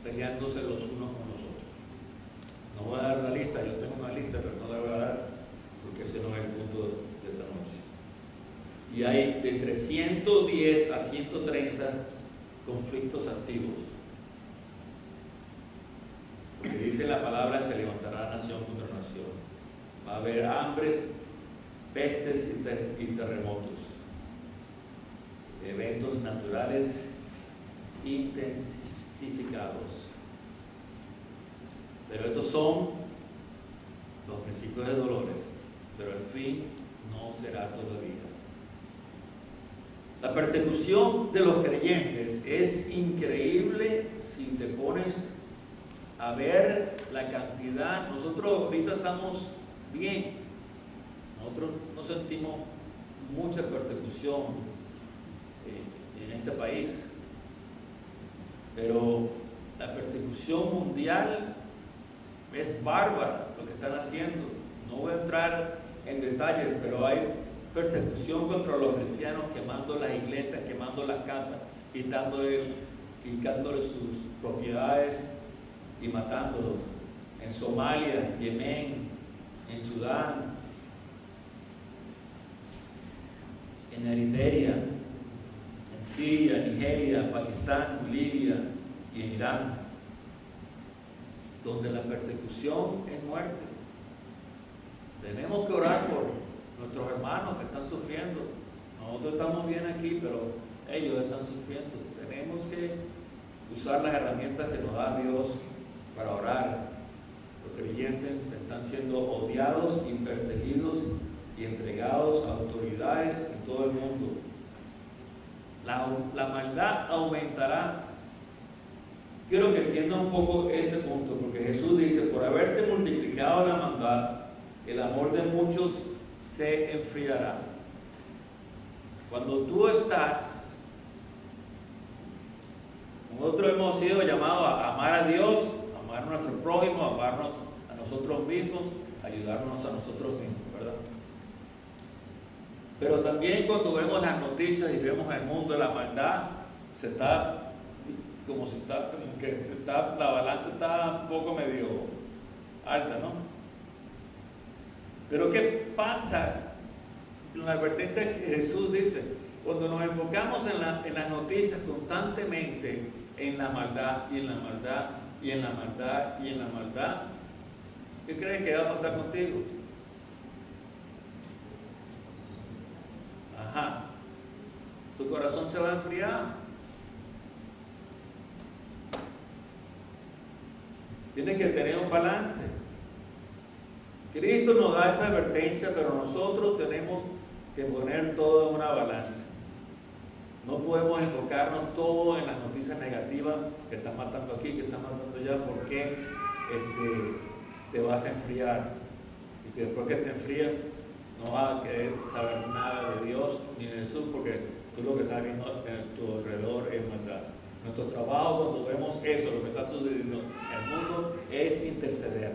peleándose los unos con los otros. No voy a dar la lista, yo tengo una lista, pero no la voy a dar porque ese no es el punto de esta noche. Y hay de entre 110 a 130 conflictos activos. Porque dice la palabra, se levantará nación contra nación. Va a haber hambres, pestes y terremotos. Eventos naturales intensificados. Pero estos son los principios de dolores, pero el fin no será todavía. La persecución de los creyentes es increíble si te pones a ver la cantidad. Nosotros ahorita estamos bien, nosotros no sentimos mucha persecución en este país, pero la persecución mundial es bárbara lo que están haciendo. No voy a entrar en detalles, pero hay persecución contra los cristianos, quemando las iglesias, quemando las casas, quitándole sus propiedades y matándolos. En Somalia, Yemen, en Sudán, en Eritrea, en Siria, Nigeria, Pakistán, Libia y en Irán, donde la persecución es muerte. Tenemos que orar por nuestros hermanos que están sufriendo. Nosotros estamos bien aquí, pero ellos están sufriendo. Tenemos que usar las herramientas que nos da Dios para orar. Los creyentes están siendo odiados y perseguidos y entregados a autoridades en todo el mundo. La maldad aumentará. Quiero que entiendan un poco este punto, porque Jesús dice, por haberse multiplicado la maldad, el amor de muchos se enfriará. Cuando tú estás, nosotros hemos sido llamados a amar a Dios, amar a nuestro prójimo, amarnos a nosotros mismos, ayudarnos a nosotros mismos, ¿verdad? Pero también cuando vemos las noticias y vemos el mundo de la maldad, la balanza está un poco medio alta, ¿no? Pero ¿qué pasa? La advertencia que Jesús dice, cuando nos enfocamos en las noticias constantemente, en la maldad y en la maldad y en la maldad y en la maldad, ¿qué crees que va a pasar contigo? Ajá, tu corazón se va a enfriar. Tienes que tener un balance. Cristo nos da esa advertencia, pero nosotros tenemos que poner todo en una balanza. No podemos enfocarnos todo en las noticias negativas que están matando aquí, que están matando allá, porque te vas a enfriar. Y que después que te enfrías, no vas a querer saber nada de Dios ni de Jesús, porque tú lo que estás viendo a tu alrededor es maldad. Nuestro trabajo, cuando vemos eso, lo que está sucediendo en el mundo, es interceder.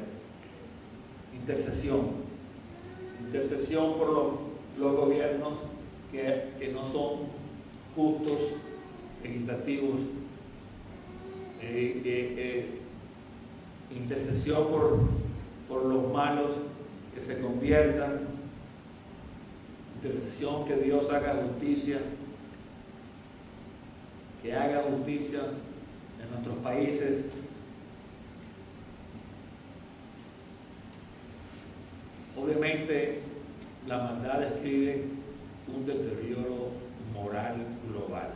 Intercesión por los gobiernos que no son justos, equitativos. Intercesión por los malos que se conviertan. Intercesión que Dios haga justicia. Que haga justicia en nuestros países. Obviamente, la maldad describe un deterioro moral global.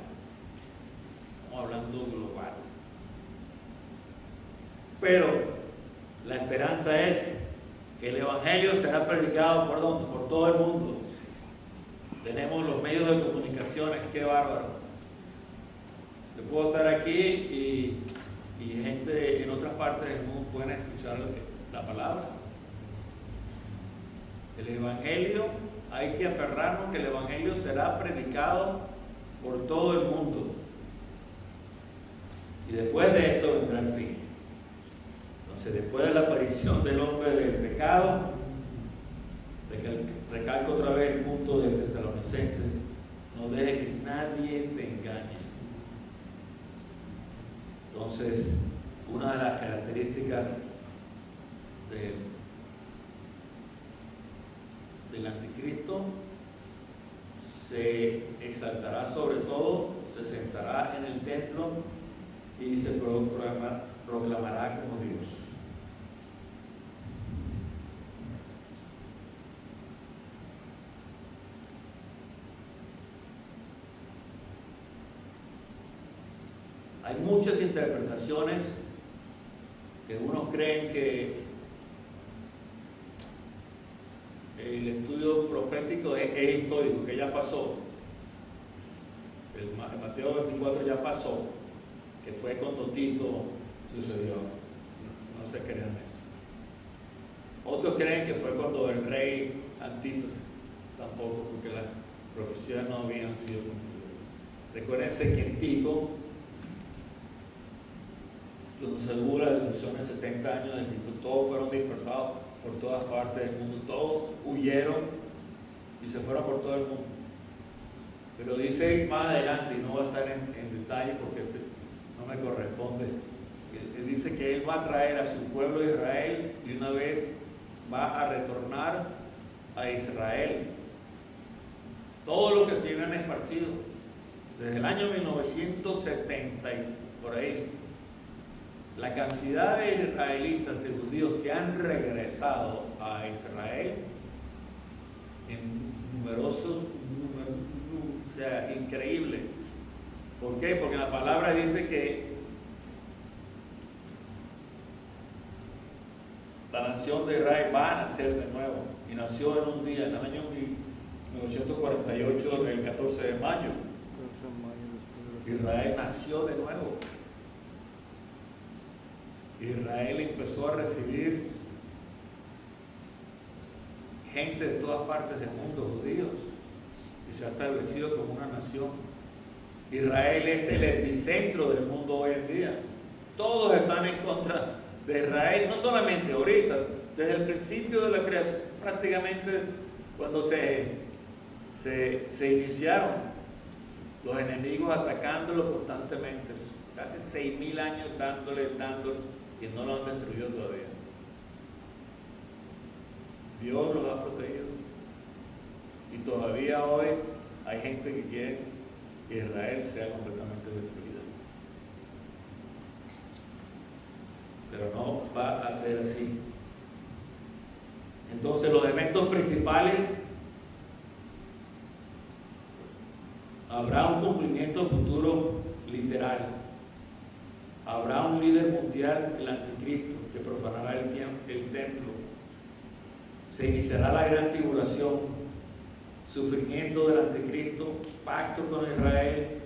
Estamos hablando global. Pero la esperanza es que el Evangelio será predicado ¿por dónde? Por todo el mundo. Tenemos los medios de comunicaciones, qué bárbaro. Yo puedo estar aquí y gente en otras partes del mundo pueden escuchar la palabra. El Evangelio, hay que aferrarnos que el Evangelio será predicado por todo el mundo. Y después de esto vendrá el fin. Entonces, después de la aparición del hombre del pecado, recalco otra vez el punto de Tesalonicenses: no deje que nadie te engañe. Entonces, una de las características del anticristo: se exaltará sobre todo, se sentará en el templo y se proclamará como Dios. Hay muchas interpretaciones que unos creen que el estudio profético es histórico, que ya pasó. El Mateo 24 ya pasó, que fue cuando Tito sucedió. No se crean eso. Otros creen que fue cuando el rey Antipas, tampoco, porque las profecías no habían sido cumplidas. Recuérdense que en Tito, cuando se hubo la destrucción de 70 años de Cristo, todos fueron dispersados por todas partes del mundo, todos huyeron y se fueron por todo el mundo. Pero dice más adelante, y no va a estar en detalle porque no me corresponde, él dice que él va a traer a su pueblo de Israel y una vez va a retornar a Israel todos los que se habían esparcido desde el año 1970 y por ahí. La cantidad de israelitas y judíos que han regresado a Israel en numerosos, o sea, increíble. ¿Por qué? Porque la palabra dice que la nación de Israel va a nacer de nuevo, y nació en un día, en el año 1948, el 14 de mayo. Israel nació de nuevo. Israel empezó a recibir gente de todas partes del mundo, judíos, y se ha establecido como una nación. Israel es el epicentro del mundo hoy en día. Todos están en contra de Israel, no solamente ahorita, desde el principio de la creación, prácticamente cuando se iniciaron los enemigos atacándolo constantemente, casi 6.000 años dándole, y no lo han destruido todavía. Dios los ha protegido. Y todavía hoy hay gente que quiere que Israel sea completamente destruida. Pero no va a ser así. Entonces, los eventos principales: habrá un cumplimiento futuro literal. Habrá un líder mundial, el anticristo, que profanará el templo. Se iniciará la gran tribulación, sufrimiento del anticristo, pacto con Israel.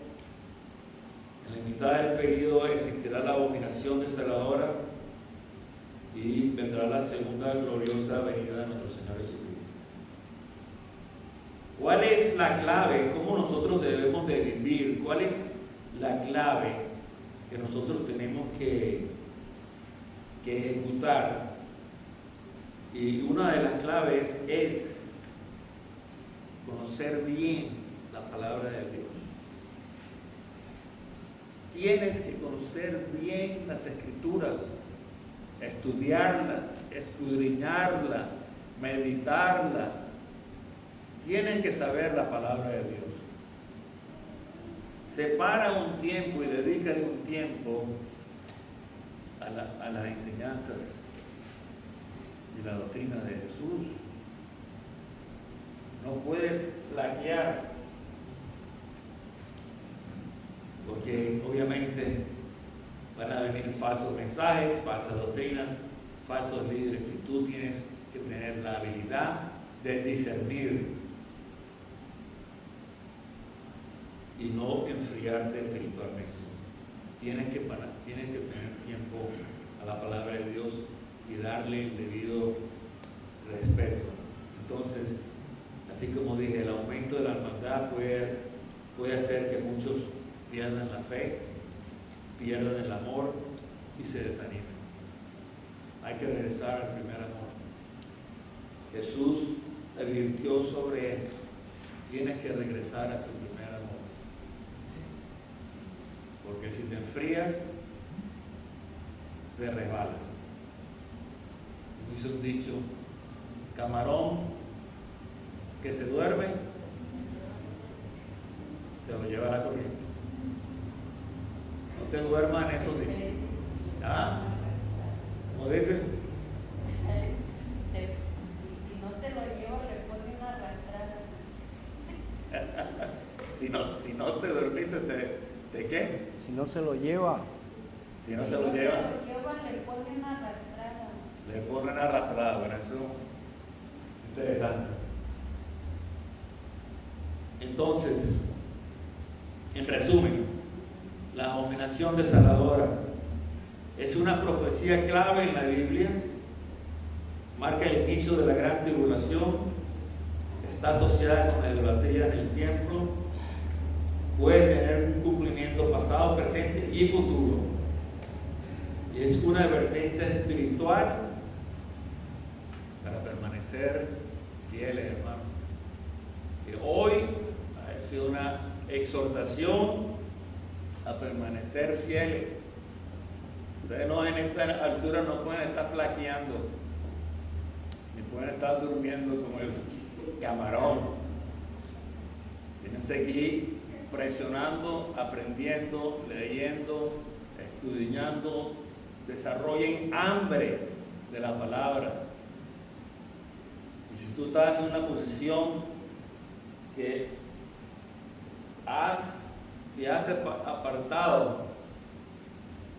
En la mitad del periodo existirá la abominación desoladora y vendrá la segunda gloriosa venida de nuestro Señor Jesucristo. ¿Cuál es la clave? ¿Cómo nosotros debemos de vivir? ¿Cuál es la clave que nosotros tenemos que ejecutar? Y una de las claves es conocer bien la palabra de Dios. Tienes que conocer bien las Escrituras, estudiarla, escudriñarla, meditarla. Tienes que saber la palabra de Dios. Separa un tiempo y dedícale un tiempo a las enseñanzas y la doctrina de Jesús. No puedes flaquear, porque obviamente van a venir falsos mensajes, falsas doctrinas, falsos líderes, y tú tienes que tener la habilidad de discernir y no enfriarte espiritualmente. Tienes que tener tiempo a la palabra de Dios y dar darle el debido respeto. Entonces, así como dije, el aumento de la hermandad puede hacer que muchos pierdan la fe, pierdan el amor y se desanimen. Hay que regresar al primer amor. Jesús advirtió sobre esto. Tienes que regresar a su primer amor. Porque si te enfrías, te resbala. Dice un dicho, camarón que se duerme, se lo lleva a la corriente. No te duermas en estos días. ¿Ah? Como dicen. Y si no se lo lleva, le pone una arrastrada. Si no te dormiste, ¿de qué? Si no se lo lleva, Si no se lo lleva, le pone una arrastrada. le ponen arrastrado. Bueno, eso es interesante. Entonces, en resumen, la abominación desoladora es una profecía clave en la Biblia, marca el inicio de la gran tribulación, está asociada con la idolatría en el templo, puede tener un cumplimiento pasado, presente y futuro. Y es una advertencia espiritual para permanecer fieles, hermano. Que hoy ha sido una exhortación a permanecer fieles. Ustedes no, en esta altura no pueden estar flaqueando, ni pueden estar durmiendo como el camarón. Tienen que seguir presionando, aprendiendo, leyendo, escudriñando, desarrollen hambre de la palabra. Y si tú estás en una posición que te has apartado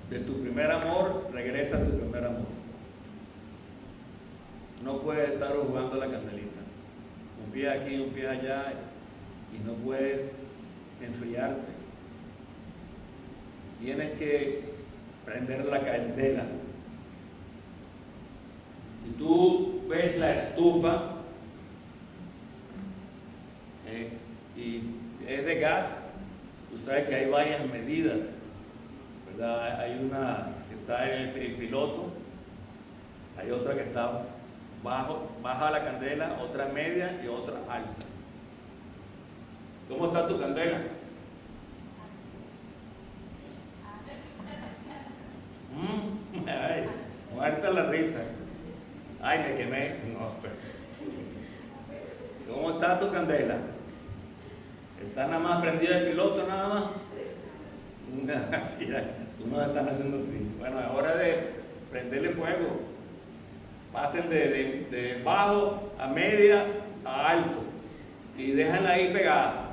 de tu primer amor, regresa a tu primer amor. No puedes estar jugando la candelita, un pie aquí, un pie allá, y no puedes enfriarte. Tienes que prender la candela. Si tú ves la estufa y es de gas, tú sabes que hay varias medidas, ¿verdad? Hay una que está en el piloto, hay otra que está baja la candela, otra media y otra alta. ¿Cómo está tu candela? Ay, muerta la risa. Ay, me quemé. No, pero. ¿Cómo está tu candela? ¿Está nada más prendida el piloto, nada más? Así, unos están haciendo así. Bueno, es hora de prenderle fuego. Pasen de bajo a media a alto y déjenla ahí pegada.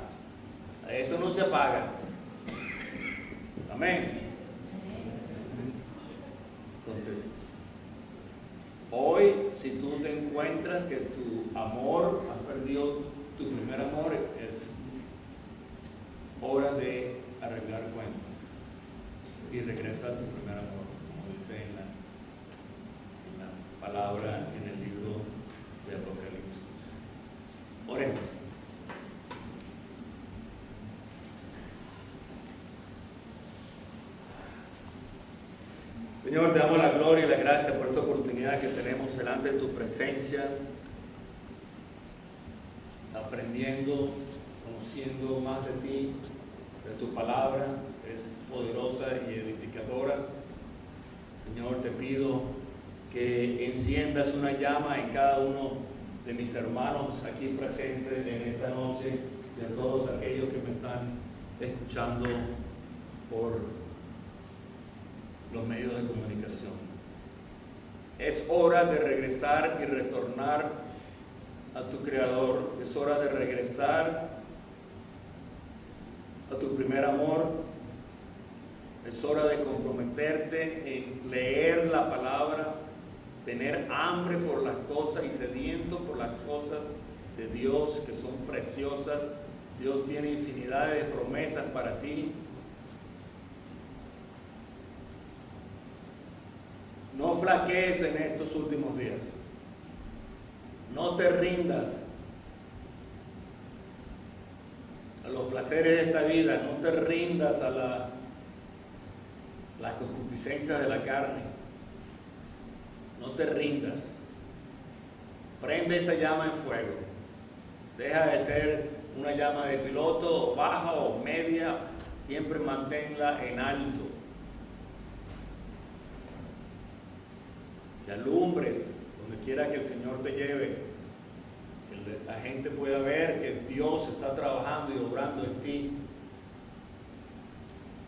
Eso no se apaga. Amén. Entonces, hoy, si tú te encuentras que tu amor, has perdido tu primer amor, es hora de arreglar cuentas y regresar a tu primer amor, como dice en la palabra en el libro de Apocalipsis. Oremos. Señor, te damos la gloria y la gracia por esta oportunidad que tenemos delante de tu presencia, aprendiendo, conociendo más de ti, de tu palabra, es poderosa y edificadora. Señor, te pido que enciendas una llama en cada uno de mis hermanos aquí presentes en esta noche, de todos aquellos que me están escuchando por los medios de comunicación. Es hora de regresar y retornar a tu Creador. Es hora de regresar a tu primer amor. Es hora de comprometerte en leer la palabra, tener hambre por las cosas y sediento por las cosas de Dios que son preciosas. Dios tiene infinidad de promesas para ti. No flaquees en estos últimos días. No te rindas a los placeres de esta vida. No te rindas a las concupiscencias de la carne. No te rindas. Prende esa llama en fuego. Deja de ser una llama de piloto baja o media. Siempre manténla en alto. Que alumbres donde quiera que el Señor te lleve. Que la gente pueda ver que Dios está trabajando y obrando en ti.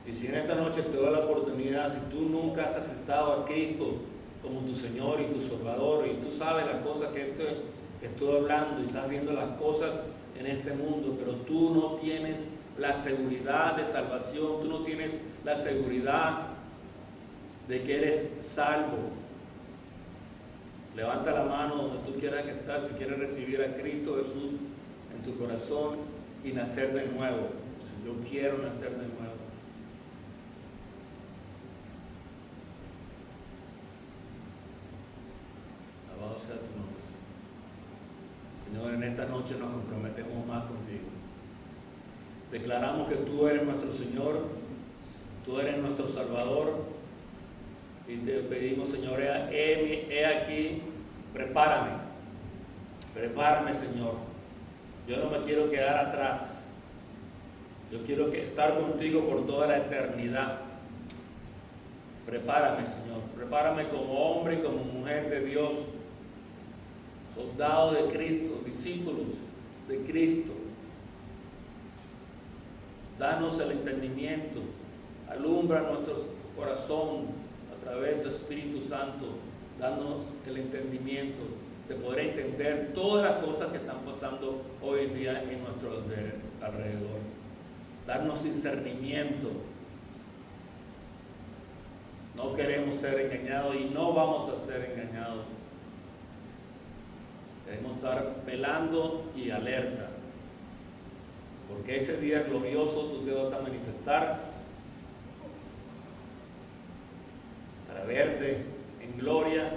Y si en esta noche te doy la oportunidad, si tú nunca has aceptado a Cristo como tu Señor y tu Salvador, y tú sabes las cosas que estoy hablando, y estás viendo las cosas en este mundo, pero tú no tienes la seguridad de salvación, tú no tienes la seguridad de que eres salvo. Levanta la mano donde tú quieras que estás, si quieres recibir a Cristo Jesús en tu corazón y nacer de nuevo. Si yo quiero nacer de nuevo. Alabado sea tu nombre, Señor. Señor, en esta noche nos comprometemos más contigo. Declaramos que tú eres nuestro Señor, tú eres nuestro Salvador. Y te pedimos, Señor, he aquí, prepárame, Señor. Yo no me quiero quedar atrás. Yo quiero estar contigo por toda la eternidad. Prepárame, Señor. Prepárame como hombre y como mujer de Dios, soldado de Cristo, discípulos de Cristo. Danos el entendimiento, alumbra nuestro corazón a través de tu Espíritu Santo. Danos el entendimiento de poder entender todas las cosas que están pasando hoy en día en nuestro alrededor. Darnos discernimiento. No queremos ser engañados y no vamos a ser engañados. Queremos estar velando y alerta, porque ese día glorioso tú te vas a manifestar para verte en gloria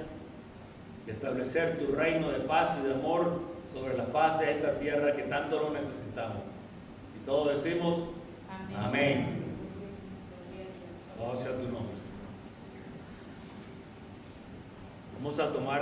y establecer tu reino de paz y de amor sobre la faz de esta tierra que tanto lo necesitamos. Y todos decimos amén. Alabado sea tu nombre, Señor. Vamos a tomar